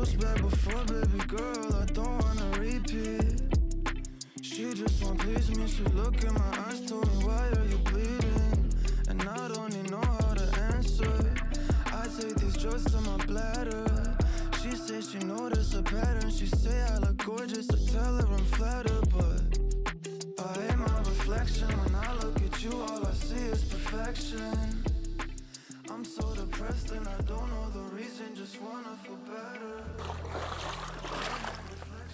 douchebag before, baby girl, I don't wanna repeat. She just won't please me, she look in my eyes, told me why are you bleeding? And I don't even know how to answer. I take these drugs to my bladder. She says she noticed a pattern, she say I look gorgeous, I tell her I'm flattered, but I hate my reflection. When I look at you, all I see is perfection. I'm so depressed and I don't know the reason, just wanna feel better.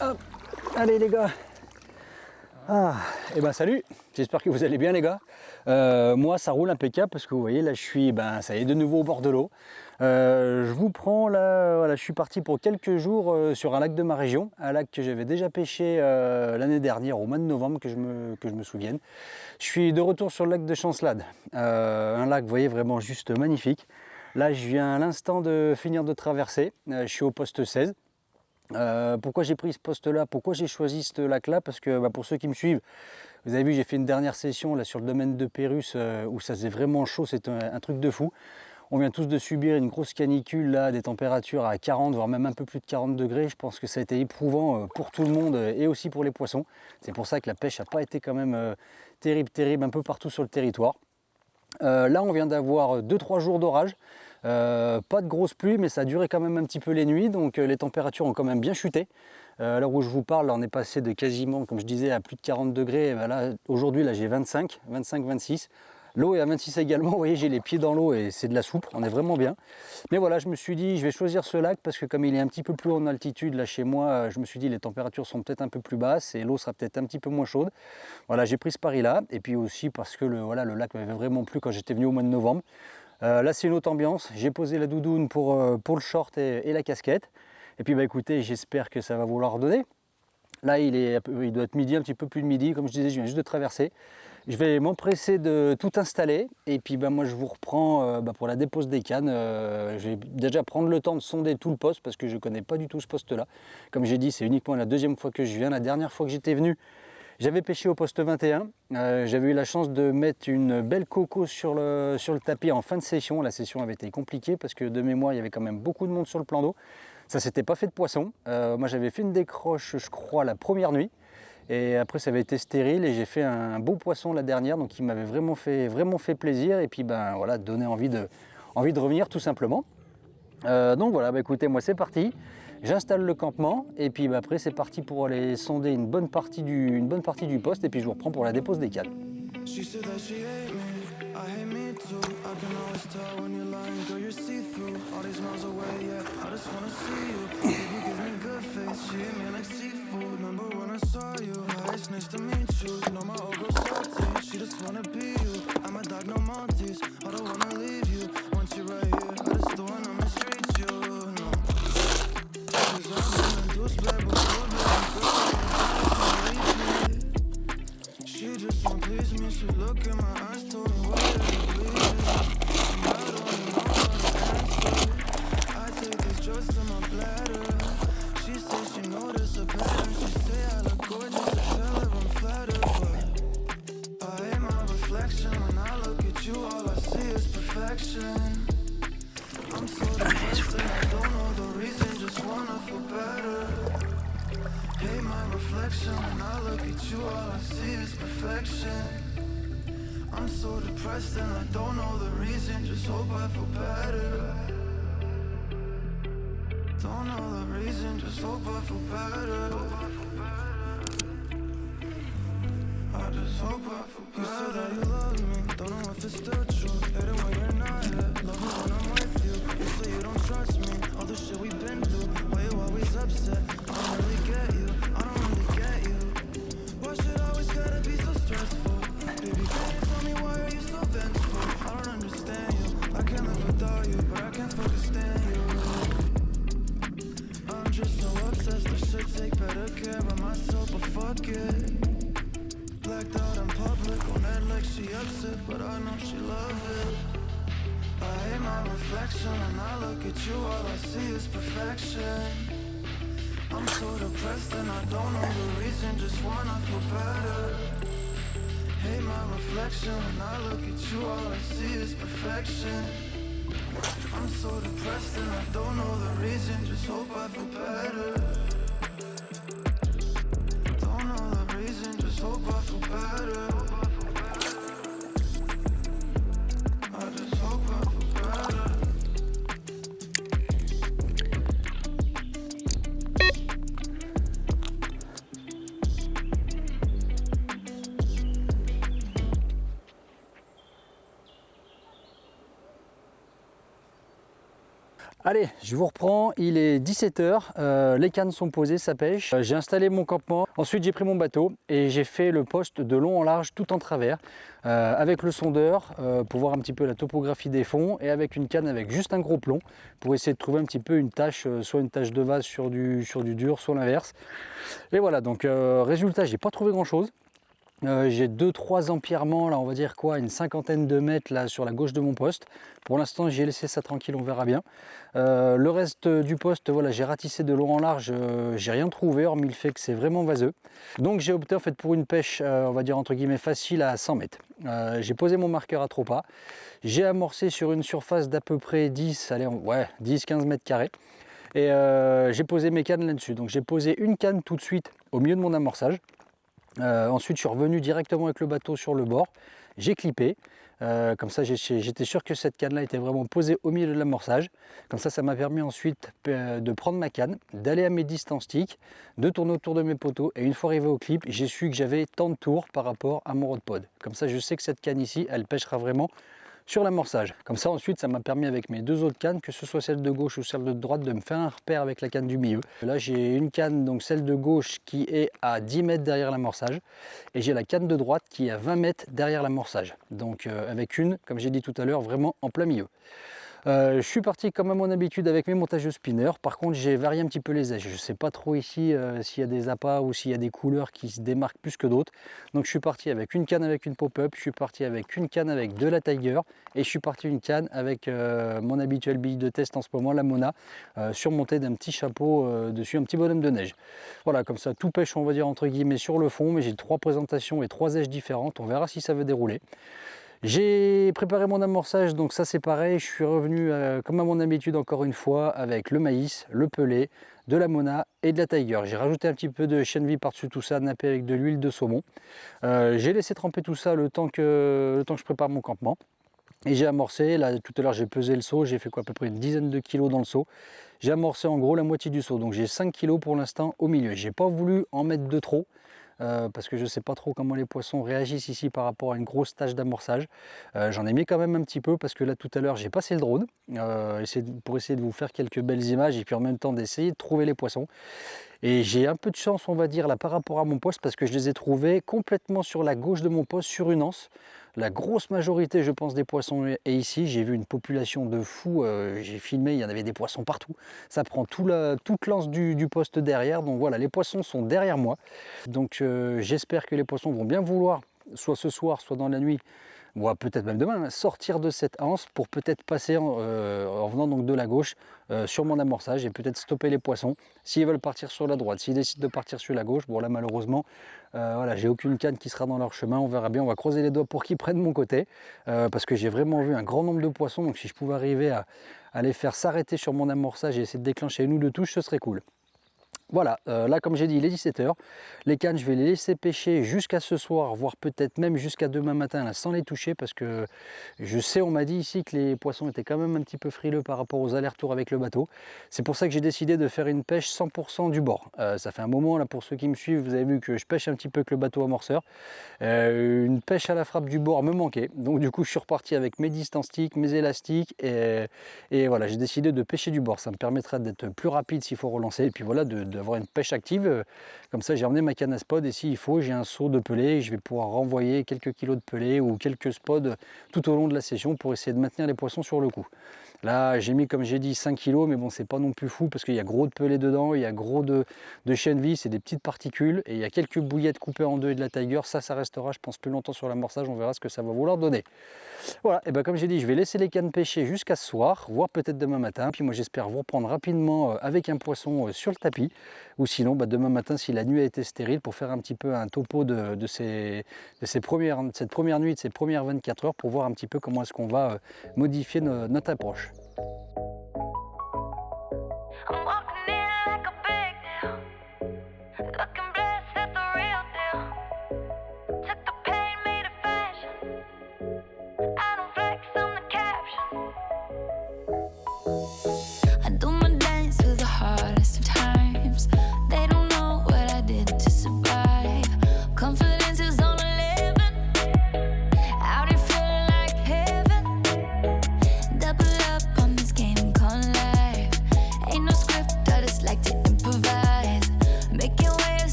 Hop, allez les gars. Et ben salut, j'espère que vous allez bien les gars. Moi ça roule impeccable parce que vous voyez là je suis, ça y est, de nouveau au bord de l'eau. Je vous prends là, voilà, je suis parti pour quelques jours sur un lac de ma région, un lac que j'avais déjà pêché l'année dernière au mois de novembre que je me souvienne. Je suis de retour sur le lac de Chancelade, un lac, vous voyez, vraiment juste magnifique. Là je viens à l'instant de finir de traverser, je suis au poste 16. Pourquoi j'ai pris ce poste là, pourquoi j'ai choisi ce lac là, parce que pour ceux qui me suivent, vous avez vu, j'ai fait une dernière session là sur le domaine de Pérus où ça faisait vraiment chaud, c'est un truc de fou. On vient tous de subir une grosse canicule là, des températures à 40 voire même un peu plus de 40 degrés. Je pense que ça a été éprouvant pour tout le monde et aussi pour les poissons. C'est pour ça que la pêche n'a pas été quand même terrible un peu partout sur le territoire. Là on vient d'avoir 2-3 jours d'orage. Pas de grosses pluies, mais ça a duré quand même un petit peu les nuits, donc les températures ont quand même bien chuté. À l'heure où je vous parle, là, on est passé de quasiment, comme je disais, à plus de 40 degrés. Là, aujourd'hui, là, j'ai 25-26. L'eau est à 26 également. Vous voyez, j'ai les pieds dans l'eau et c'est de la soupe. On est vraiment bien. Mais voilà, je me suis dit, je vais choisir ce lac parce que comme il est un petit peu plus haut en altitude, là chez moi, je me suis dit, les températures sont peut-être un peu plus basses et l'eau sera peut-être un petit peu moins chaude. Voilà, j'ai pris ce pari-là. Et puis aussi parce que le lac m'avait vraiment plu quand j'étais venu au mois de novembre. Là c'est une autre ambiance, j'ai posé la doudoune pour le short et la casquette. Et puis écoutez, j'espère que ça va vouloir donner. Là il doit être midi, un petit peu plus de midi, comme je disais, je viens juste de traverser. Je vais m'empresser de tout installer et puis moi je vous reprends pour la dépose des cannes. Je vais déjà prendre le temps de sonder tout le poste parce que je ne connais pas du tout ce poste là. Comme j'ai dit, c'est uniquement la deuxième fois que je viens. La dernière fois que j'étais venu, j'avais pêché au poste 21, j'avais eu la chance de mettre une belle coco sur le tapis en fin de session. La session avait été compliquée parce que de mémoire il y avait quand même beaucoup de monde sur le plan d'eau. Ça s'était pas fait de poisson. Moi j'avais fait une décroche je crois la première nuit et après ça avait été stérile et j'ai fait un beau poisson la dernière, donc il m'avait vraiment fait plaisir et puis voilà, donné envie de revenir tout simplement. Donc voilà, écoutez, moi c'est parti. J'installe le campement et puis après c'est parti pour aller sonder une bonne partie du poste et puis je vous reprends pour la dépose des cannes. She just won't please me, she look in my eyes, told me why are you bleeding? And I don't even know how to answer. I take these drugs to my bladder. She says she noticed a pattern, she say I look gorgeous, I tell her I'm flattered, but I hate my reflection. When I look at you, all I see is perfection. I'm so depressed and I don't know the reason, just wanna feel better. Hate my reflection. When I look at you, all I see is perfection. I'm so depressed and I don't know the reason, just hope I feel better. Don't know the reason, just hope I feel better. I just hope I feel better. You said that you love me, don't know if it's still true. Hate it when you're not here, love it when I'm with you. You say you don't trust me, all the shit we've been through. Why you always upset? I don't really get you, I don't really get you. Why should I always gotta be so stressful? Baby, can you tell me why are you so vengeful? I don't understand you, I can't live without you, but I can't fucking stand you. I'm just so obsessed, I should take better care of myself, but fuck it. Blacked out in public, on that like she upset, but I know she love it. I hate my reflection, when I look at you, all I see is perfection. I'm so depressed and I don't know the reason, just wanna feel better. Hate my reflection, when I look at you, all I see is perfection. I'm so depressed and I don't know the reason. Just hope I feel better. Don't know the reason. Just hope I feel better. I just hope I feel better. Allez, je vous reprends, il est 17 h, les cannes sont posées, ça pêche. J'ai installé mon campement, ensuite j'ai pris mon bateau et j'ai fait le poste de long en large tout en travers avec le sondeur pour voir un petit peu la topographie des fonds et avec une canne avec juste un gros plomb pour essayer de trouver un petit peu une tâche, soit une tâche de vase sur du dur, soit l'inverse. Et voilà, donc résultat, j'ai pas trouvé grand chose. J'ai 2-3 empierrements, là on va dire quoi, une cinquantaine de mètres là sur la gauche de mon poste. Pour l'instant j'ai laissé ça tranquille, on verra bien. Le reste du poste, voilà, j'ai ratissé de long en large, j'ai rien trouvé hormis le fait que c'est vraiment vaseux. Donc j'ai opté en fait pour une pêche, on va dire entre guillemets facile à 100 mètres. J'ai posé mon marqueur à trop pas, j'ai amorcé sur une surface d'à peu près 10-15 mètres carrés. Et j'ai posé mes cannes là-dessus. Donc j'ai posé une canne tout de suite au milieu de mon amorçage. Ensuite je suis revenu directement avec le bateau sur le bord, j'ai clippé, comme ça j'étais sûr que cette canne là était vraiment posée au milieu de l'amorçage. Comme ça m'a permis ensuite de prendre ma canne, d'aller à mes distances stick, de tourner autour de mes poteaux et une fois arrivé au clip j'ai su que j'avais tant de tours par rapport à mon rod pod. Comme ça je sais que cette canne ici elle pêchera vraiment sur l'amorçage. Comme ça ensuite ça m'a permis avec mes deux autres cannes, que ce soit celle de gauche ou celle de droite, de me faire un repère avec la canne du milieu. Là j'ai une canne, donc celle de gauche qui est à 10 mètres derrière l'amorçage et j'ai la canne de droite qui est à 20 mètres derrière l'amorçage. Donc avec une, comme j'ai dit tout à l'heure, vraiment en plein milieu. Je suis parti comme à mon habitude avec mes montages de spinner. Par contre j'ai varié un petit peu les ailes. Je ne sais pas trop ici s'il y a des appâts ou s'il y a des couleurs qui se démarquent plus que d'autres. Donc je suis parti avec une canne avec une pop-up, je suis parti avec une canne avec de la Tiger et je suis parti une canne avec mon habituel bille de test en ce moment, la Mona, surmontée d'un petit chapeau dessus, un petit bonhomme de neige. Voilà, comme ça tout pêche on va dire entre guillemets sur le fond, mais j'ai 3 présentations et 3 aiges différentes. On verra si ça veut dérouler. J'ai préparé mon amorçage, donc ça c'est pareil, je suis revenu comme à mon habitude encore une fois avec le maïs, le pelé, de la Mona et de la Tiger. J'ai rajouté un petit peu de chène vie par-dessus tout ça, nappé avec de l'huile de saumon. J'ai laissé tremper tout ça le temps que je prépare mon campement. Et j'ai amorcé, là tout à l'heure j'ai pesé le seau, j'ai fait quoi, à peu près une dizaine de kilos dans le seau. J'ai amorcé en gros la moitié du seau, donc j'ai 5 kilos pour l'instant au milieu. J'ai pas voulu en mettre de trop. Parce que je ne sais pas trop comment les poissons réagissent ici par rapport à une grosse tâche d'amorçage. J'en ai mis quand même un petit peu parce que là tout à l'heure j'ai passé le drone pour essayer de vous faire quelques belles images et puis en même temps d'essayer de trouver les poissons. Et j'ai un peu de chance on va dire là par rapport à mon poste parce que je les ai trouvés complètement sur la gauche de mon poste sur une anse. La grosse majorité je pense des poissons est ici. J'ai vu une population de fous, j'ai filmé, il y en avait des poissons partout. Ça prend toute l'anse du poste derrière, donc voilà, les poissons sont derrière moi. Donc j'espère que les poissons vont bien vouloir, soit ce soir, soit dans la nuit, ou peut-être même demain, sortir de cette anse pour peut-être passer en venant donc de la gauche sur mon amorçage et peut-être stopper les poissons s'ils veulent partir sur la droite. S'ils décident de partir sur la gauche, bon là malheureusement, voilà, j'ai aucune canne qui sera dans leur chemin, on verra bien, on va croiser les doigts pour qu'ils prennent mon côté parce que j'ai vraiment vu un grand nombre de poissons, donc si je pouvais arriver à les faire s'arrêter sur mon amorçage et essayer de déclencher une ou deux touches, ce serait cool. Voilà, là comme j'ai dit il est 17 h, les cannes je vais les laisser pêcher jusqu'à ce soir, voire peut-être même jusqu'à demain matin là, sans les toucher parce que je sais, on m'a dit ici que les poissons étaient quand même un petit peu frileux par rapport aux allers-retours avec le bateau. C'est pour ça que j'ai décidé de faire une pêche 100% du bord. Ça fait un moment là pour ceux qui me suivent, vous avez vu que je pêche un petit peu avec le bateau amorceur. Une pêche à la frappe du bord me manquait, donc du coup je suis reparti avec mes distances stick, mes élastiques et voilà, j'ai décidé de pêcher du bord. Ça me permettra d'être plus rapide s'il faut relancer et puis voilà d'avoir une pêche active. Comme ça j'ai emmené ma canne à spod et s'il faut j'ai un seau de pelé et je vais pouvoir renvoyer quelques kilos de pelé ou quelques spods tout au long de la session pour essayer de maintenir les poissons sur le coup. Là j'ai mis comme j'ai dit 5 kilos, mais bon c'est pas non plus fou parce qu'il y a gros de pelé dedans, il y a gros de chène vie, c'est des petites particules et il y a quelques bouillettes coupées en deux et de la Tiger. Ça restera je pense plus longtemps sur l'amorçage, on verra ce que ça va vouloir donner. Voilà, et bien comme j'ai dit je vais laisser les cannes pêcher jusqu'à ce soir, voire peut-être demain matin, puis moi j'espère vous reprendre rapidement avec un poisson sur le tapis ou sinon demain matin si la nuit a été stérile pour faire un petit peu un topo de cette première nuit, de ces premières 24 heures pour voir un petit peu comment est-ce qu'on va modifier notre approche.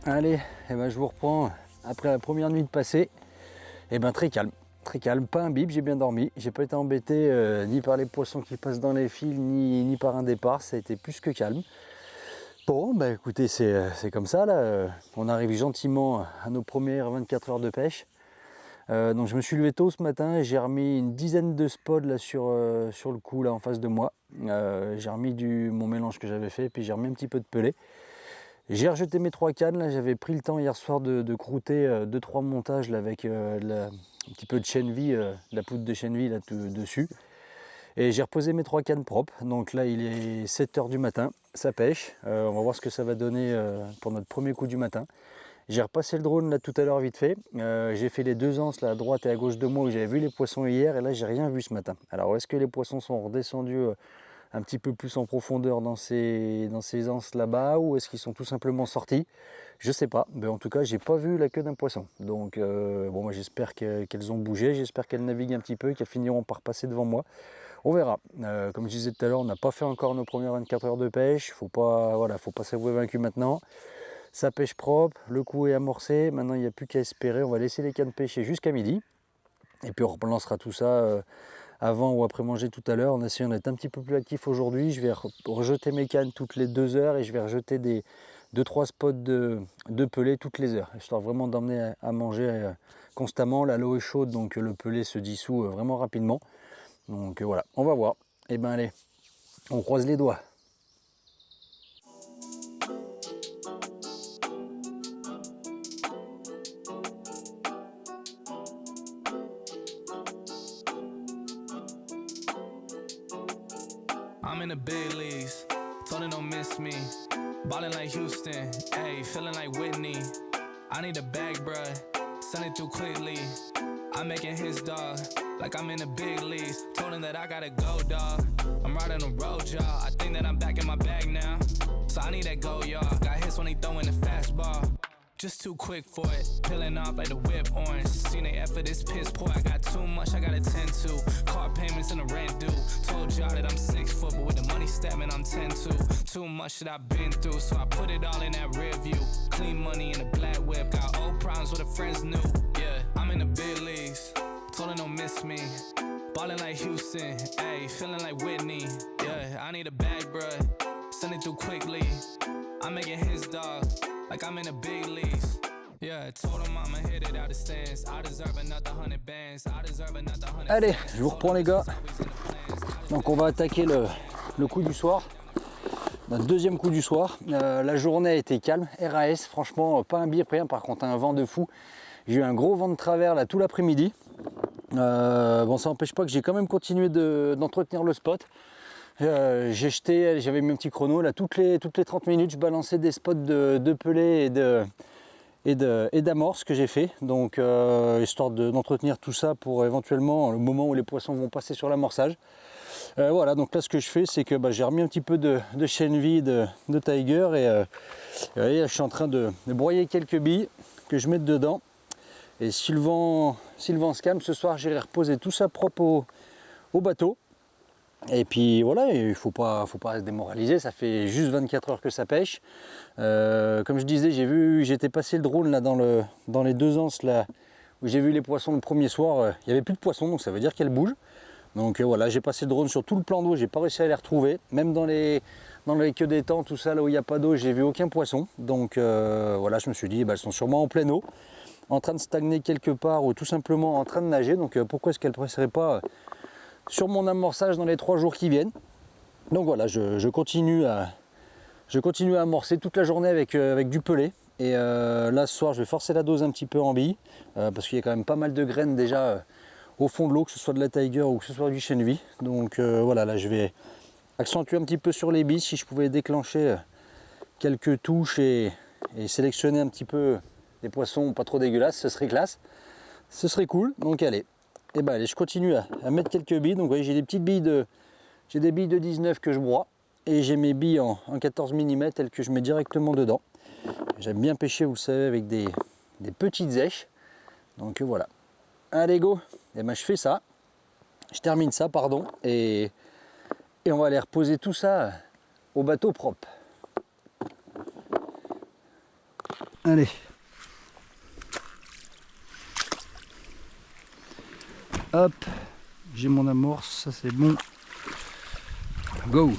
Allez, je vous reprends après la première nuit de passée. Très calme, pas un bip, j'ai bien dormi. J'ai pas été embêté ni par les poissons qui passent dans les fils, ni par un départ, ça a été plus que calme. Bon, écoutez, c'est comme ça là. On arrive gentiment à nos premières 24 heures de pêche. Donc je me suis levé tôt ce matin et j'ai remis une dizaine de spots là sur le coup là en face de moi. J'ai remis mon mélange que j'avais fait, puis j'ai remis un petit peu de pelé. J'ai rejeté mes 3 cannes, là j'avais pris le temps hier soir de croûter 2-3 montages là, avec un petit peu de chènevis, de la poudre de chènevis là dessus. Et j'ai reposé mes 3 cannes propres, donc là il est 7 h du matin, ça pêche. On va voir ce que ça va donner pour notre premier coup du matin. J'ai repassé le drone là tout à l'heure vite fait, j'ai fait les 2 anses là à droite et à gauche de moi où j'avais vu les poissons hier et là j'ai rien vu ce matin. Alors est-ce que les poissons sont redescendus un petit peu plus en profondeur dans ces anses là-bas ou est-ce qu'ils sont tout simplement sortis? Je sais pas, mais en tout cas j'ai pas vu la queue d'un poisson. Donc moi j'espère qu'elles ont bougé, j'espère qu'elles naviguent un petit peu et qu'elles finiront par passer devant moi. On verra. Comme je disais tout à l'heure, on n'a pas fait encore nos premières 24 heures de pêche, faut pas s'avouer vaincu maintenant. Ça pêche propre, le coup est amorcé, maintenant il n'y a plus qu'à espérer, on va laisser les cannes pêcher jusqu'à midi et puis on relancera tout ça avant ou après manger tout à l'heure, en essayant d'être un petit peu plus actif aujourd'hui. Je vais rejeter mes cannes toutes les 2 heures et je vais rejeter 2-3 spots de pelé toutes les heures, histoire vraiment d'emmener à manger constamment. Là l'eau est chaude donc le pelé se dissout vraiment rapidement. Donc voilà, on va voir. Allez, on croise les doigts. I'm in the big leagues, told her don't miss me. Ballin' like Houston, ayy, feeling like Whitney. I need a bag, bruh, send it through quickly. I'm making his dog, like I'm in the big leagues. Told him that I gotta go, dog. I'm riding the road, y'all. I think that I'm back in my bag now. So I need that go, y'all. Got hits when he throwing the fastball. Just too quick for it, peeling off like the whip orange. Seen they effort, this piss poor. I got too much, I gotta tend to. Car payments and the rent due. Told y'all that I'm 6 foot, but with the money stabbing, I'm 10-2. Too much that I've been through, so I put it all in that rear view. Clean money in a black whip, got old problems with the friends new. Yeah, I'm in the big leagues. Told her don't miss me. Ballin' like Houston, ayy, feeling like Whitney. Yeah, I need a bag, bruh. Send it through quickly. I'm making his dog, like I'm in the big leagues. Yeah, told him I'ma hit it out of stands. I deserve another 100 bands. I deserve another 100. Allez, je vous reprends les gars. Donc on va attaquer le coup du soir. Notre deuxième coup du soir. La journée a été calme, RAS, franchement pas un bip rien, par contre un vent de fou. J'ai eu un gros vent de travers là tout l'après-midi. Bon, ça n'empêche pas que j'ai quand même continué d'entretenir le spot. J'ai jeté, j'avais mis un petit chrono là, toutes les 30 minutes je balançais des spots de pelés et d'amorce que j'ai fait, donc histoire d'entretenir tout ça pour éventuellement le moment où les poissons vont passer sur l'amorçage. Voilà, donc là ce que je fais, c'est que j'ai remis un petit peu de Shenvi de Tiger et je suis en train de broyer quelques billes que je mette dedans. Et si le vent se calme, ce soir j'irai reposer tout ça propre au bateau. Et puis voilà, il faut pas se démoraliser, ça fait juste 24 heures que ça pêche. Comme je disais, j'étais passé le drone là dans les deux anses là où j'ai vu les poissons le premier soir, il n'y avait plus de poissons, donc ça veut dire qu'elles bougent. Donc voilà, j'ai passé le drone sur tout le plan d'eau, j'ai pas réussi à les retrouver. Même dans les queues d'étang, tout ça là où il n'y a pas d'eau, j'ai vu aucun poisson. Donc voilà, je me suis dit, elles sont sûrement en pleine eau, en train de stagner quelque part ou tout simplement en train de nager. Donc pourquoi est-ce qu'elles ne passeraient pas sur mon amorçage dans les 3 jours qui viennent? Donc voilà, je continue à amorcer toute la journée avec du pelé. Et là ce soir je vais forcer la dose un petit peu en billes parce qu'il y a quand même pas mal de graines déjà au fond de l'eau, que ce soit de la Tiger ou que ce soit du Shenvi. Donc voilà, là je vais accentuer un petit peu sur les billes. Si je pouvais déclencher quelques touches et sélectionner un petit peu des poissons pas trop dégueulasses, ce serait classe, ce serait cool. Donc allez, et ben allez, je continue à mettre quelques billes. Donc vous voyez, j'ai des petites billes j'ai des billes de 19 que je broie et j'ai mes billes en 14 mm elles que je mets directement dedans. J'aime bien pêcher, vous le savez, avec des petites èches. Donc voilà, allez go. Et ben je fais ça, je termine ça, pardon, et on va aller reposer tout ça au bateau propre. Allez. Hop, j'ai mon amorce, ça c'est bon. Go.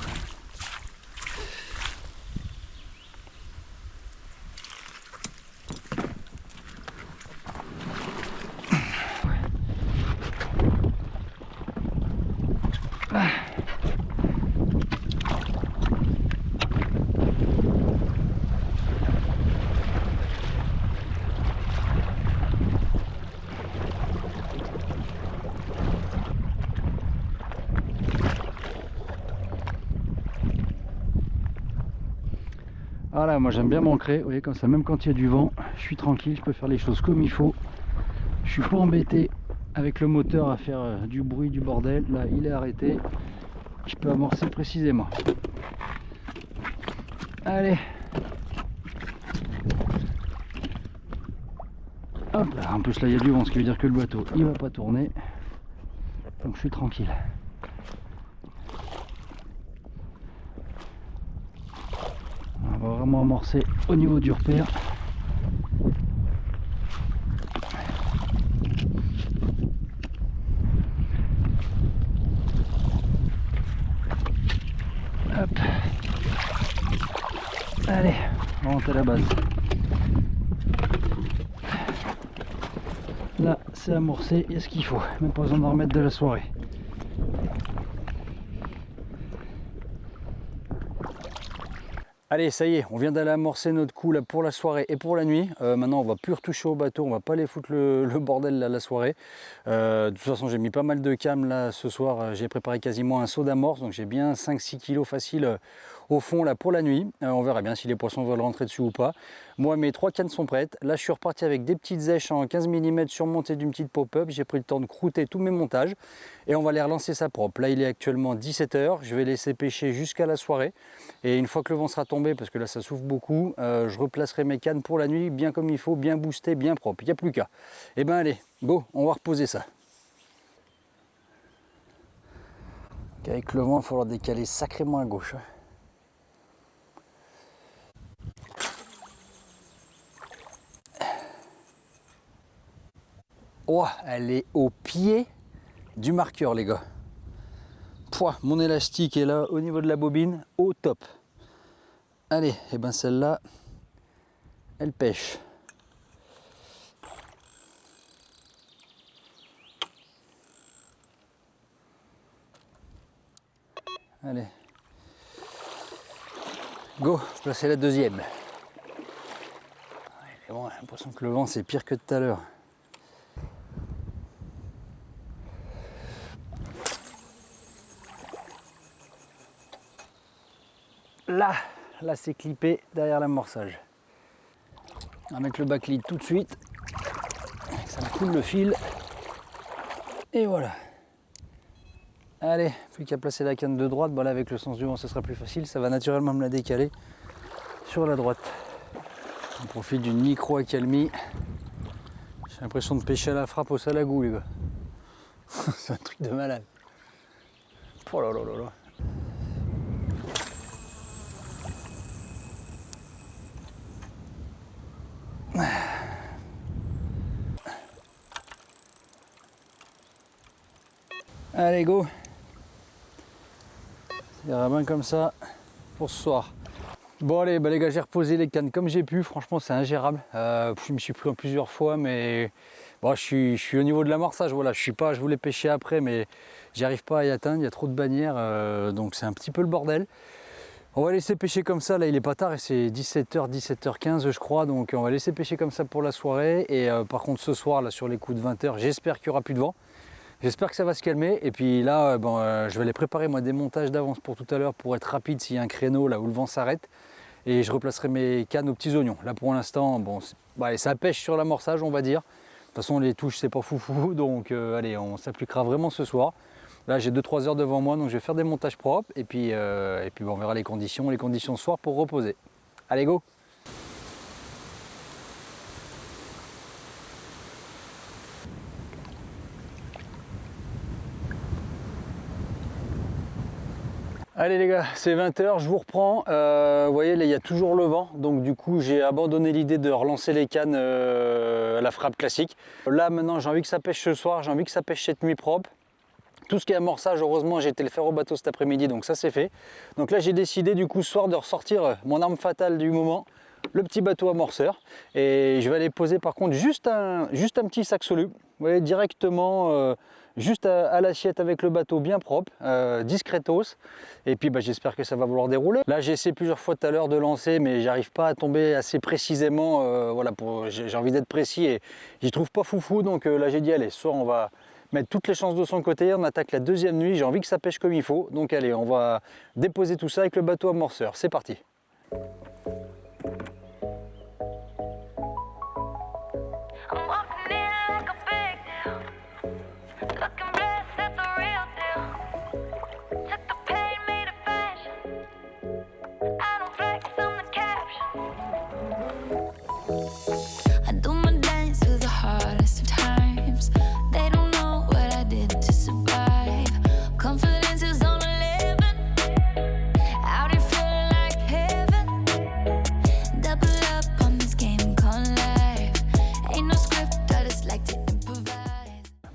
Voilà, moi j'aime bien m'ancrer, vous voyez, comme ça, même quand il y a du vent, je suis tranquille, je peux faire les choses comme il faut. Je suis pas embêté avec le moteur à faire du bruit, du bordel. Là, il est arrêté, je peux amorcer précisément. Allez. Hop là, en plus là il y a du vent, ce qui veut dire que le bateau il va pas tourner. Donc je suis tranquille. On va vraiment amorcer au niveau du repère. Hop. Allez, on rentre à la base. Là, c'est amorcé, il y a ce qu'il faut. Même pas besoin d'en remettre de la soirée. Allez, ça y est, on vient d'aller amorcer notre coup là pour la soirée et pour la nuit. Maintenant, on va plus retoucher au bateau, on va pas aller foutre le bordel là, la soirée. De toute façon, j'ai mis pas mal de cam là ce soir. J'ai préparé quasiment un seau d'amorce, donc j'ai bien 5-6 kg facile au fond là pour la nuit. On verra bien si les poissons veulent rentrer dessus ou pas. Moi, mes 3 cannes sont prêtes. Là, je suis reparti avec des petites èches en 15 mm surmontées d'une petite pop-up. J'ai pris le temps de croûter tous mes montages et on va les relancer ça propre. Là, il est actuellement 17 h. Je vais laisser pêcher jusqu'à la soirée. Et une fois que le vent sera tombé, parce que là ça souffle beaucoup, je replacerai mes cannes pour la nuit bien comme il faut, bien boosté, bien propre. Il n'y a plus qu'à. Et ben allez, go, on va reposer ça. Avec le vent, il va falloir décaler sacrément à gauche. Oh, elle est au pied du marqueur, les gars. Pouah, mon élastique est là au niveau de la bobine, au top. Allez, et ben celle-là, elle pêche. Allez. Go, placer la deuxième. Bon, j'ai l'impression que le vent c'est pire que tout à l'heure. Là c'est clippé derrière l'amorçage. On va mettre le backlead tout de suite. Ça me coule le fil. Et voilà. Allez, plus qu'à placer la canne de droite. Bon là avec le sens du vent ce sera plus facile. Ça va naturellement me la décaler sur la droite. On profite d'une micro-accalmie. J'ai l'impression de pêcher à la frappe au salagou, les gars. C'est un truc de malade. Oh là là là là. Allez, go. Ça ira bien comme ça pour ce soir. Bon allez, bah les gars, j'ai reposé les cannes comme j'ai pu. Franchement, c'est ingérable. Je me suis pris en plusieurs fois, mais bon, je suis au niveau de l'amorçage. Voilà, je voulais pêcher après, mais j'y arrive pas à y atteindre. Il y a trop de bannières, donc c'est un petit peu le bordel. On va laisser pêcher comme ça. Là, il est pas tard et c'est 17h, 17h15, je crois. Donc, on va laisser pêcher comme ça pour la soirée. Et par contre, ce soir, là, sur les coups de 20h, j'espère qu'il n'y aura plus de vent. J'espère que ça va se calmer. Et puis là, je vais aller préparer moi des montages d'avance pour tout à l'heure pour être rapide s'il y a un créneau là où le vent s'arrête. Et je replacerai mes cannes aux petits oignons. Là, pour l'instant, bon, ça pêche sur l'amorçage, on va dire. De toute façon, les touches, c'est pas foufou. Donc, allez, on s'appliquera vraiment ce soir. Là, j'ai 2-3 heures devant moi, donc je vais faire des montages propres. Et puis on verra les conditions ce soir pour reposer. Allez, go! Allez les gars, c'est 20h, je vous reprends. Vous voyez, là, il y a toujours le vent. Donc du coup, j'ai abandonné l'idée de relancer les cannes à la frappe classique. Là, maintenant, j'ai envie que ça pêche ce soir. J'ai envie que ça pêche cette nuit propre. Tout ce qui est amorçage, heureusement, j'ai été le faire au bateau cet après-midi, donc ça c'est fait. Donc là, j'ai décidé du coup ce soir de ressortir mon arme fatale du moment, le petit bateau amorceur. Et je vais aller poser par contre juste un petit sac soluble. Vous voyez, directement, juste à l'assiette avec le bateau bien propre, discretos. Et puis j'espère que ça va vouloir dérouler. Là, j'ai essayé plusieurs fois tout à l'heure de lancer, mais j'arrive pas à tomber assez précisément. Voilà, j'ai envie d'être précis et j'y trouve pas foufou. Donc là, j'ai dit, allez, ce soir, on va mettre toutes les chances de son côté, on attaque la deuxième nuit, j'ai envie que ça pêche comme il faut, donc allez, on va déposer tout ça avec le bateau amorceur, c'est parti.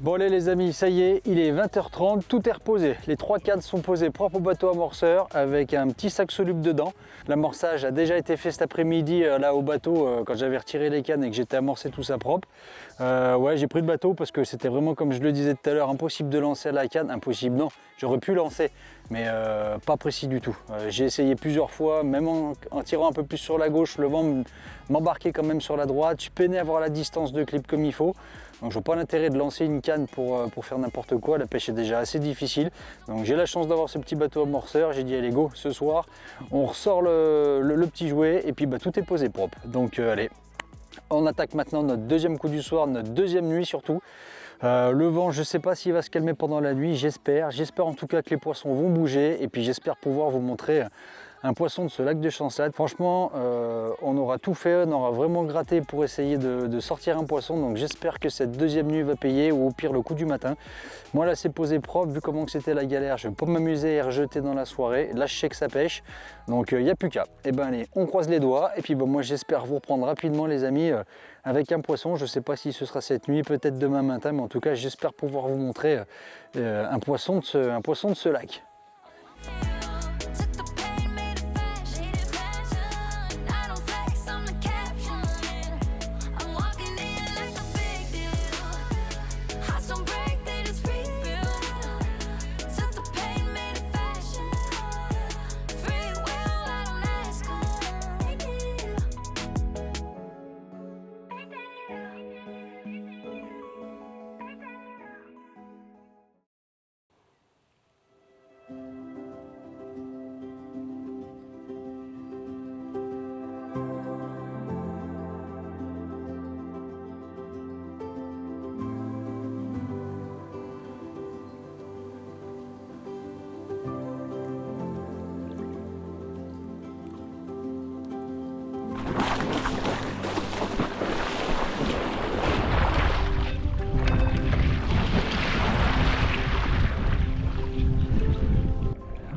Bon allez les amis, ça y est, il est 20h30, tout est reposé. Les 3 cannes sont posées propres au bateau amorceur avec un petit sac soluble dedans. L'amorçage a déjà été fait cet après-midi là au bateau quand j'avais retiré les cannes et que j'étais amorcé tout ça propre. Ouais, j'ai pris le bateau parce que c'était vraiment, comme je le disais tout à l'heure, impossible de lancer à la canne. Impossible, non, j'aurais pu lancer, mais pas précis du tout. J'ai essayé plusieurs fois, même en tirant un peu plus sur la gauche, le vent m'embarquait quand même sur la droite. Je peinais à avoir la distance de clip comme il faut. Donc je vois pas l'intérêt de lancer une canne pour faire n'importe quoi, la pêche est déjà assez difficile. Donc j'ai la chance d'avoir ce petit bateau amorceur, j'ai dit allez go, ce soir on ressort le petit jouet et puis tout est posé propre. Donc allez, on attaque maintenant notre deuxième coup du soir, notre deuxième nuit surtout. Le vent, je sais pas s'il va se calmer pendant la nuit, j'espère en tout cas que les poissons vont bouger et puis j'espère pouvoir vous montrer un poisson de ce lac de Chansade. Franchement, on aura tout fait, on aura vraiment gratté pour essayer de sortir un poisson. Donc j'espère que cette deuxième nuit va payer, ou au pire le coup du matin. Moi là c'est posé propre, vu comment c'était la galère, je vais pas m'amuser et rejeter dans la soirée. Là je sais que ça pêche, donc il n'y a plus qu'à. Et ben allez, on croise les doigts, et puis bon, moi j'espère vous reprendre rapidement les amis, avec un poisson. Je sais pas si ce sera cette nuit, peut-être demain matin, mais en tout cas j'espère pouvoir vous montrer un poisson de ce lac.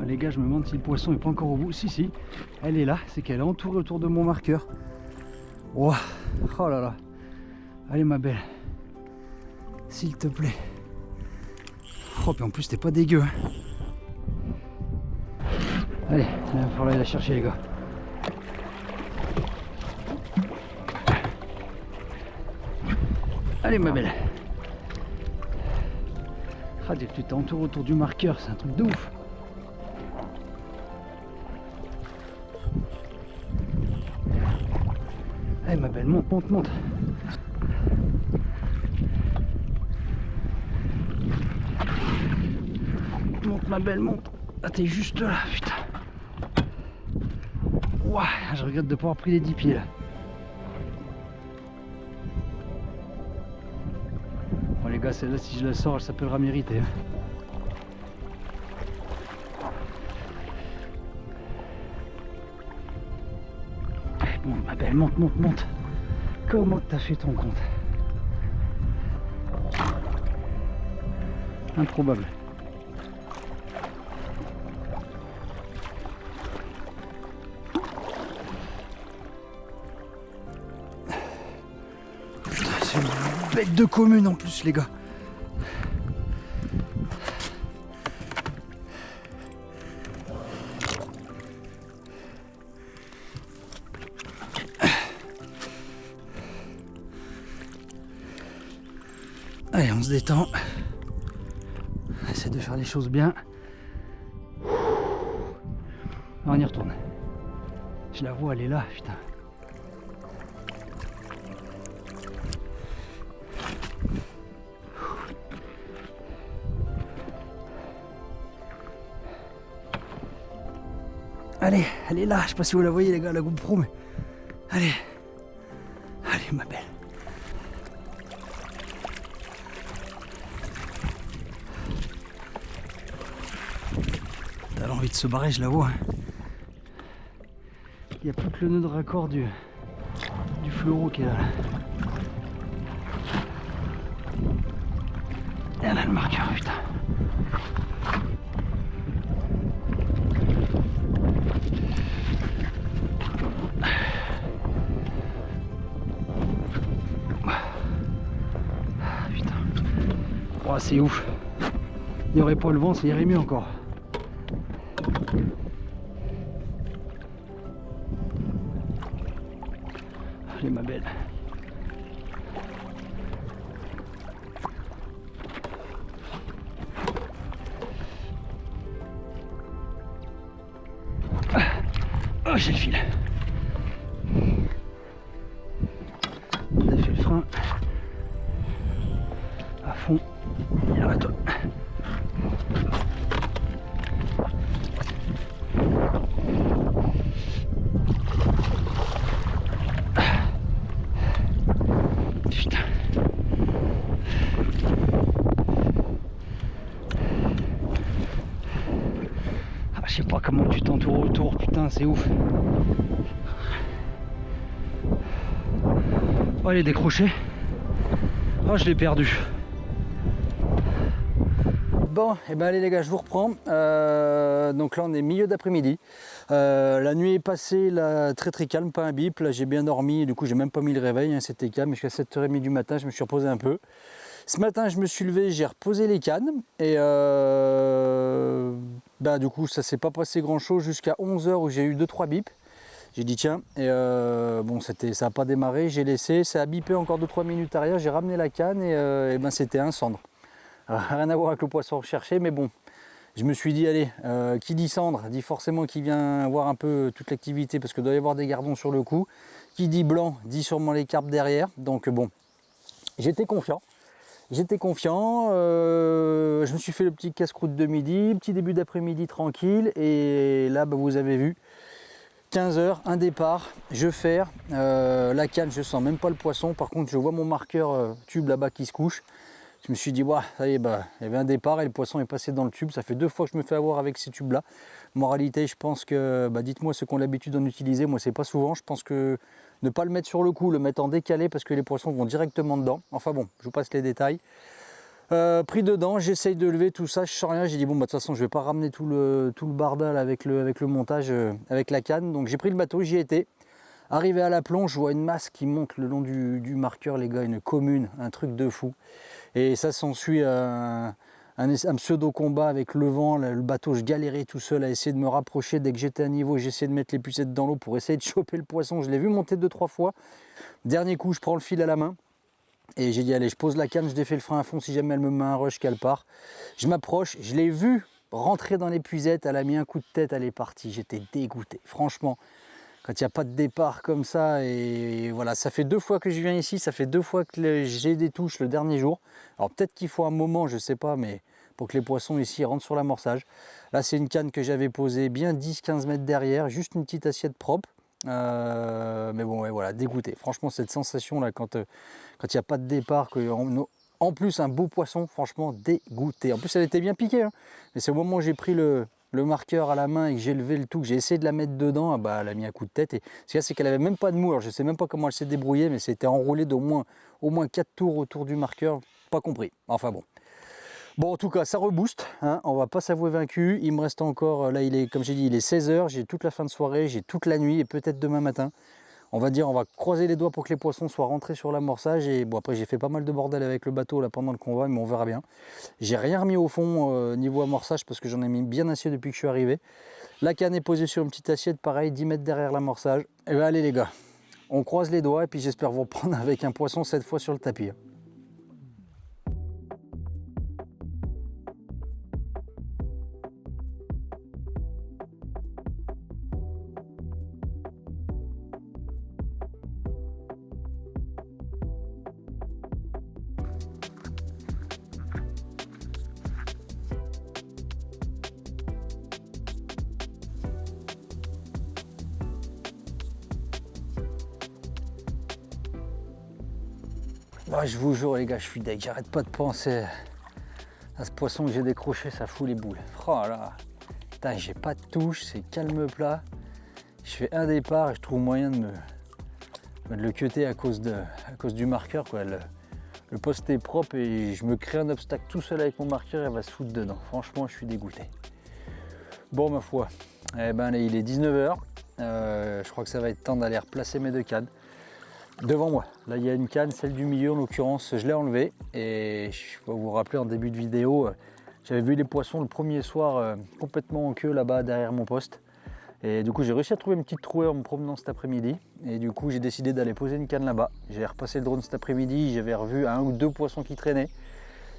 Les gars, je me demande si le poisson n'est pas encore au bout. Si, elle est là, c'est qu'elle est entourée autour de mon marqueur. Wow. Oh là là. Allez ma belle, s'il te plaît. Oh, puis en plus t'es pas dégueu, hein. Allez, il va falloir aller la chercher les gars. Allez ma belle. Ah, tu t'entoures autour du marqueur, c'est un truc de ouf. Allez ma belle, monte. Monte ma belle, monte. Ah, t'es juste là, putain. Ouah, je regrette de pas avoir pris les 10 pieds là. Bon les gars, celle-là si je la sors, elle s'appellera méritée. Monte ma belle, monte. Comment t'as fait ton compte? Improbable. Putain, c'est une bête de commune en plus les gars. Allez, on se détend. On essaie de faire les choses bien. On y retourne. Je la vois, elle est là, putain. Allez, elle est là. Je sais pas si vous la voyez les gars, la GoPro, mais... Allez. Allez, ma belle. Elle a envie de se barrer, je la vois. Il n'y a plus que le nœud de raccord du fluoro qui est là. Et elle a le marqueur, putain. Putain. Oh, c'est ouf. Il n'y aurait pas le vent, ça irait mieux encore. Allez ma belle. Oh, j'ai le fil. On a fait le frein à fond. Et arrête-toi. comment tu t'entoures autour, putain c'est ouf. Oh il est décroché. Oh je l'ai perdu. Bon, et ben allez les gars, je vous reprends. Donc là on est milieu d'après-midi. La nuit est passée là, très très calme, pas un bip. Là j'ai bien dormi, du coup j'ai même pas mis le réveil, hein, c'était calme. Jusqu'à 7h30 du matin, je me suis reposé un peu. Ce matin je me suis levé, j'ai reposé les cannes. Et bah, du coup ça s'est pas passé grand chose jusqu'à 11h où j'ai eu 2-3 bips. J'ai dit tiens, et bon ça n'a pas démarré, j'ai laissé, ça a bipé encore 2-3 minutes arrière, j'ai ramené la canne et ben c'était un cendre. Rien à voir avec le poisson recherché, mais bon, je me suis dit, allez, qui dit cendre, dit forcément qu'il vient voir un peu toute l'activité, parce que doit y avoir des gardons sur le coup. Qui dit blanc, dit sûrement les carpes derrière. Donc bon, j'étais confiant. Je me suis fait le petit casse-croûte de midi, petit début d'après-midi tranquille, et là, bah, vous avez vu, 15h, un départ, je ferre, la canne, je sens même pas le poisson, par contre, je vois mon marqueur tube là-bas qui se couche. Je me suis dit, bah, ça y est, bah, il y avait un départ et le poisson est passé dans le tube. Ça fait 2 fois que je me fais avoir avec ces tubes-là. Moralité, je pense que, bah, dites-moi ceux qui ont l'habitude d'en utiliser. Moi, c'est pas souvent. Je pense que ne pas le mettre sur le coup, le mettre en décalé parce que les poissons vont directement dedans. Enfin bon, je vous passe les détails. Pris dedans, j'essaye de lever tout ça, je sens rien. J'ai dit, bon, bah, de toute façon, je vais pas ramener tout le bardal avec le montage, avec la canne. Donc j'ai pris le bateau, j'y étais. Arrivé à la plonge, je vois une masse qui monte le long du marqueur, les gars, une commune, un truc de fou. Et ça s'ensuit un pseudo-combat avec le vent, le bateau, je galérais tout seul à essayer de me rapprocher. Dès que j'étais à niveau, j'essayais de mettre les pucettes dans l'eau pour essayer de choper le poisson. Je l'ai vu monter 2-3 fois. Dernier coup, je prends le fil à la main. Et j'ai dit, allez, je pose la canne, je défais le frein à fond si jamais elle me met un rush qu'elle part. Je m'approche, je l'ai vu rentrer dans l'épuisette, elle a mis un coup de tête, elle est partie. J'étais dégoûté, franchement. Quand il n'y a pas de départ comme ça, et voilà, ça fait 2 fois que je viens ici, ça fait 2 fois que j'ai des touches le dernier jour. Alors peut-être qu'il faut un moment, je ne sais pas, mais pour que les poissons ici rentrent sur l'amorçage. Là c'est une canne que j'avais posée bien 10-15 mètres derrière, juste une petite assiette propre. Mais bon, ouais, voilà, dégoûté. Franchement, cette sensation là, quand il n'y a pas de départ, en plus un beau poisson, franchement dégoûté. En plus elle était bien piquée, hein. Mais c'est au moment où j'ai pris le marqueur à la main et que j'ai levé le tout, que j'ai essayé de la mettre dedans, ah bah, elle a mis un coup de tête. Et ce qu'il y a, c'est qu'elle avait même pas de mou. Alors, je sais même pas comment elle s'est débrouillée, mais c'était enroulé d'au moins 4 tours autour du marqueur. Pas compris. Enfin bon. Bon, en tout cas, ça rebooste, hein, on va pas s'avouer vaincu. Il me reste encore, là, il est, comme j'ai dit, il est 16h. J'ai toute la fin de soirée, j'ai toute la nuit et peut-être demain matin. On va dire, on va croiser les doigts pour que les poissons soient rentrés sur l'amorçage. Et bon, après, j'ai fait pas mal de bordel avec le bateau là pendant le convoi, mais on verra bien. J'ai rien remis au fond niveau amorçage parce que j'en ai mis bien assez depuis que je suis arrivé. La canne est posée sur une petite assiette, pareil, 10 mètres derrière l'amorçage. Et bien, allez les gars, on croise les doigts et puis j'espère vous reprendre avec un poisson cette fois sur le tapis. Oh, je vous jure les gars, je suis deg, j'arrête pas de penser à ce poisson que j'ai décroché, ça fout les boules. Oh là, putain, j'ai pas de touche, c'est calme plat. Je fais un départ et je trouve moyen de le cutter à cause du marqueur, quoi. Le poste est propre et je me crée un obstacle tout seul avec mon marqueur et elle va se foutre dedans. Franchement, je suis dégoûté. Bon, ma foi, eh ben, là, il est 19h. Je crois que ça va être temps d'aller replacer mes 2 cannes. Devant moi, là il y a une canne, celle du milieu en l'occurrence, je l'ai enlevée et je vais vous rappeler en début de vidéo, j'avais vu les poissons le premier soir complètement en queue là-bas derrière mon poste et du coup j'ai réussi à trouver une petite trouée en me promenant cet après-midi et du coup j'ai décidé d'aller poser une canne là-bas. J'ai repassé le drone cet après-midi, j'avais revu 1 ou 2 poissons qui traînaient.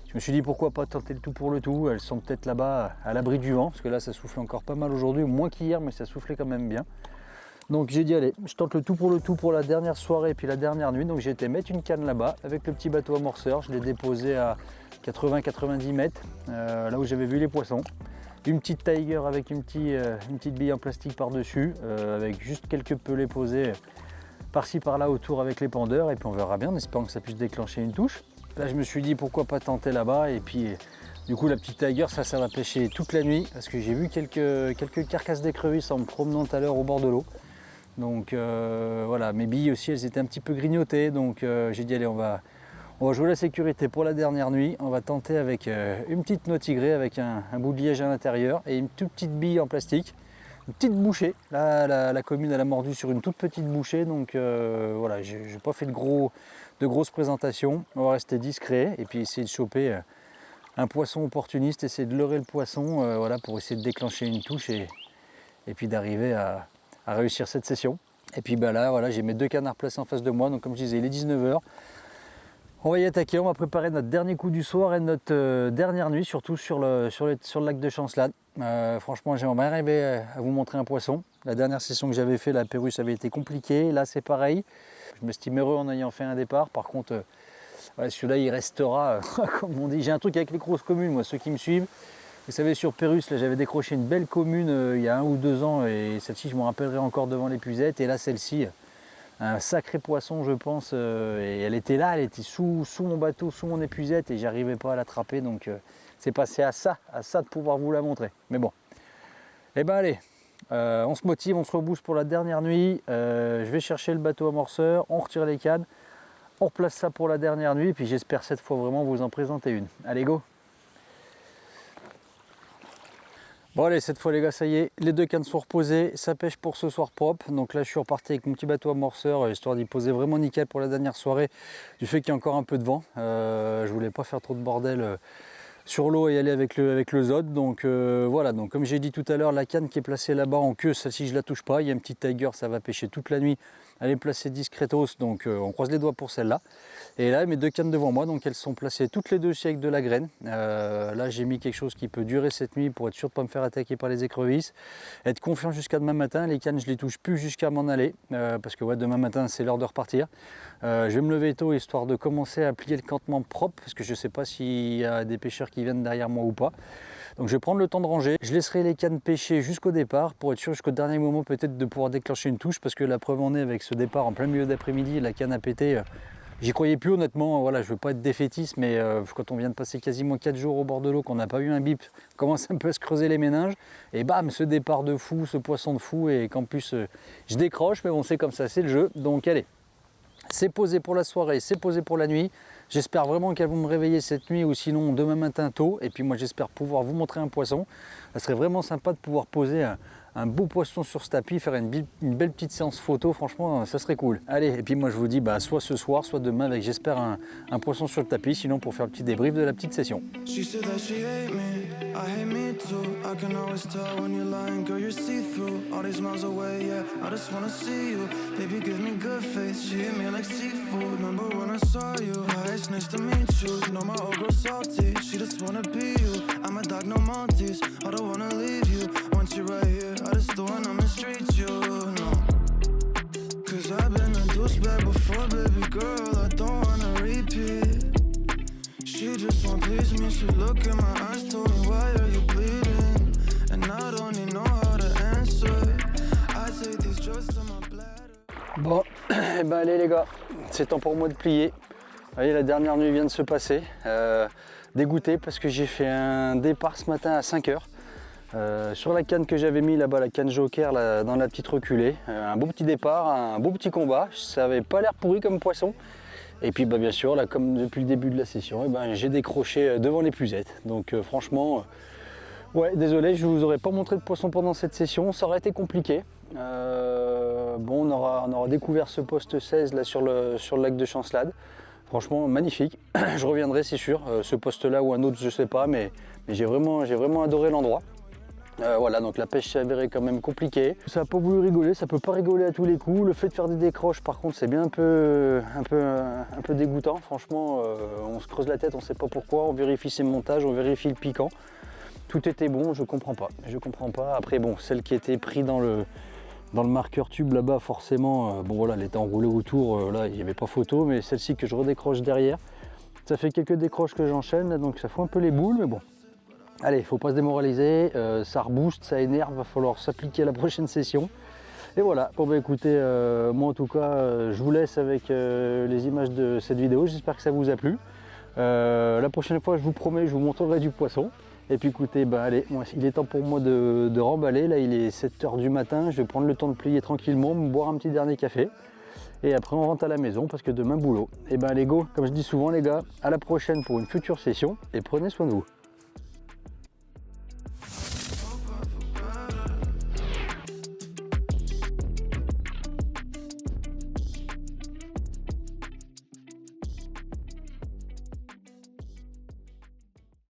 Je me suis dit pourquoi pas tenter le tout pour le tout, elles sont peut-être là-bas à l'abri du vent parce que là ça souffle encore pas mal aujourd'hui, moins qu'hier mais ça soufflait quand même bien. Donc j'ai dit allez, je tente le tout pour la dernière soirée et puis la dernière nuit. Donc j'ai été mettre une canne là-bas avec le petit bateau amorceur. Je l'ai déposé à 80-90 mètres, là où j'avais vu les poissons. Une petite Tiger avec une petite bille en plastique par-dessus, avec juste quelques pelets posés par-ci par-là autour avec les pendeurs. Et puis on verra bien en espérant que ça puisse déclencher une touche. Là je me suis dit pourquoi pas tenter là-bas et puis Du coup la petite tiger, ça va pêcher toute la nuit parce que j'ai vu quelques carcasses d'écrevisses en me promenant tout à l'heure au bord de l'eau. Donc voilà, mes billes aussi elles étaient un petit peu grignotées, donc j'ai dit allez on va jouer la sécurité pour la dernière nuit. On va tenter avec une petite noix tigrée avec un bout de liège à l'intérieur et une toute petite bille en plastique. Une petite bouchée, là la commune elle a mordu sur une toute petite bouchée, donc voilà, j'ai pas fait de grosses présentations. On va rester discret et puis essayer de choper un poisson opportuniste, essayer de leurrer le poisson, voilà, pour essayer de déclencher une touche et puis d'arriver à réussir cette session. Et puis bah là voilà, j'ai mes 2 canards placés en face de moi, donc comme je disais il est 19 h. On va y attaquer, on va préparer notre dernier coup du soir et notre dernière nuit, surtout sur le lac de Chancelade. Franchement, j'aimerais bien arriver à vous montrer un poisson. La dernière session que j'avais fait, la Pérusse avait été compliquée. Là, c'est pareil. Je m'estime heureux en ayant fait un départ. Par contre, ouais, celui-là, il restera, comme on dit. J'ai un truc avec les grosses communes, moi, ceux qui me suivent. Vous savez, sur Pérusse, là, j'avais décroché une belle commune il y a 1 ou 2 ans. Et celle-ci, je m'en rappellerai encore devant l'épuisette. Et là, celle-ci... un sacré poisson je pense, et elle était là, elle était sous mon bateau, sous mon épuisette et j'arrivais pas à l'attraper, donc c'est passé à ça de pouvoir vous la montrer. Mais bon, et ben allez, on se motive, on se rebousse pour la dernière nuit, je vais chercher le bateau amorceur, on retire les cannes, on replace ça pour la dernière nuit, et puis j'espère cette fois vraiment vous en présenter une. Allez go! Bon allez, cette fois les gars, ça y est, les 2 cannes sont reposées, ça pêche pour ce soir propre. Donc là je suis reparti avec mon petit bateau amorceur, histoire d'y poser vraiment nickel pour la dernière soirée, du fait qu'il y a encore un peu de vent. Je voulais pas faire trop de bordel sur l'eau et aller avec le zod. Donc voilà, donc comme j'ai dit tout à l'heure, la canne qui est placée là-bas en queue, celle-ci je la touche pas. Il y a un petit tiger, ça va pêcher toute la nuit. Elle est placée discretos, donc on croise les doigts pour celle-là. Et là mes 2 cannes devant moi, donc elles sont placées toutes les deux aussi avec de la graine. Là j'ai mis quelque chose qui peut durer cette nuit pour être sûr de ne pas me faire attaquer par les écrevisses. Être confiant jusqu'à demain matin, les cannes je les touche plus jusqu'à m'en aller, parce que ouais, demain matin c'est l'heure de repartir. Je vais me lever tôt histoire de commencer à plier le campement propre, parce que je ne sais pas s'il y a des pêcheurs qui viennent derrière moi ou pas. Donc je vais prendre le temps de ranger, je laisserai les cannes pêcher jusqu'au départ pour être sûr jusqu'au dernier moment peut-être de pouvoir déclencher une touche, parce que la preuve en est avec ce départ en plein milieu d'après-midi, la canne a pété, j'y croyais plus honnêtement. Voilà, je veux pas être défaitiste, mais quand on vient de passer quasiment 4 jours au bord de l'eau, qu'on n'a pas eu un bip, on commence un peu à se creuser les méninges, et bam, ce départ de fou, ce poisson de fou, et qu'en plus je décroche, mais bon c'est comme ça, c'est le jeu, donc allez. C'est posé pour la soirée, c'est posé pour la nuit. J'espère vraiment qu'elles vont me réveiller cette nuit ou sinon demain matin tôt. Et puis moi j'espère pouvoir vous montrer un poisson. Ça serait vraiment sympa de pouvoir poser un beau poisson sur ce tapis, faire une belle petite séance photo. Franchement, ça serait cool. Allez, et puis moi je vous dis soit ce soir, soit demain avec j'espère un poisson sur le tapis. Sinon pour faire le petit débrief de la petite session. I hate me too, I can always tell when you're lying, girl, you're see-through. All these miles away, yeah, I just wanna see you. Baby, give me good face, she hit me like seafood. Remember when I saw you, hi, it's nice to meet you. Know my old girl salty, she just wanna be you. I'm a dog, no Maltese, I don't wanna leave you. Once you're right here, I just don't wanna mistreat you, no. Cause I've been a douchebag before, baby girl, I don't wanna repeat. She just won't please me, she look in my eyes, told me why are you bleeding? And I don't even know how to answer. I take these drugs to my bladder. Bon, et ben allez les gars, c'est temps pour moi de plier. Vous voyez, la dernière nuit vient de se passer. Dégoûté parce que j'ai fait un départ ce matin à 5 h. Sur la canne que j'avais mis là-bas, la canne joker là, dans la petite reculée. Un beau petit départ, un beau petit combat. Ça avait pas l'air pourri comme poisson. Et puis bien sûr, là, comme depuis le début de la session, j'ai décroché devant l'épuisette. Donc franchement, ouais, désolé, je ne vous aurais pas montré de poisson pendant cette session, ça aurait été compliqué. Bon, on aura découvert ce poste 16 là, sur le lac de Chancelade. Franchement, magnifique. Je reviendrai, c'est sûr. Ce poste-là ou un autre, je ne sais pas, mais j'ai vraiment adoré l'endroit. Voilà, donc la pêche s'est avérée quand même compliquée. Ça n'a pas voulu rigoler, ça peut pas rigoler à tous les coups. Le fait de faire des décroches, par contre, c'est bien un peu dégoûtant. Franchement, on se creuse la tête, on ne sait pas pourquoi. On vérifie ses montages, on vérifie le piquant. Tout était bon, je comprends pas. Après, bon, celle qui était prise dans le marqueur tube là-bas, forcément, bon voilà, elle était enroulée autour. Là, il n'y avait pas photo, mais celle-ci que je redécroche derrière, ça fait quelques décroches que j'enchaîne, donc ça fout un peu les boules, mais bon. Allez, il ne faut pas se démoraliser, ça rebooste, ça énerve, va falloir s'appliquer à la prochaine session. Et voilà, bon bah écoutez, moi en tout cas, je vous laisse avec les images de cette vidéo, j'espère que ça vous a plu. La prochaine fois, je vous promets, je vous montrerai du poisson. Et puis écoutez, bah allez, moi, il est temps pour moi de remballer. Là, il est 7 h du matin. Je vais prendre le temps de plier tranquillement, me boire un petit dernier café. Et après, on rentre à la maison parce que demain, boulot. Et ben, allez, go, comme je dis souvent, les gars, à la prochaine pour une future session. Et prenez soin de vous.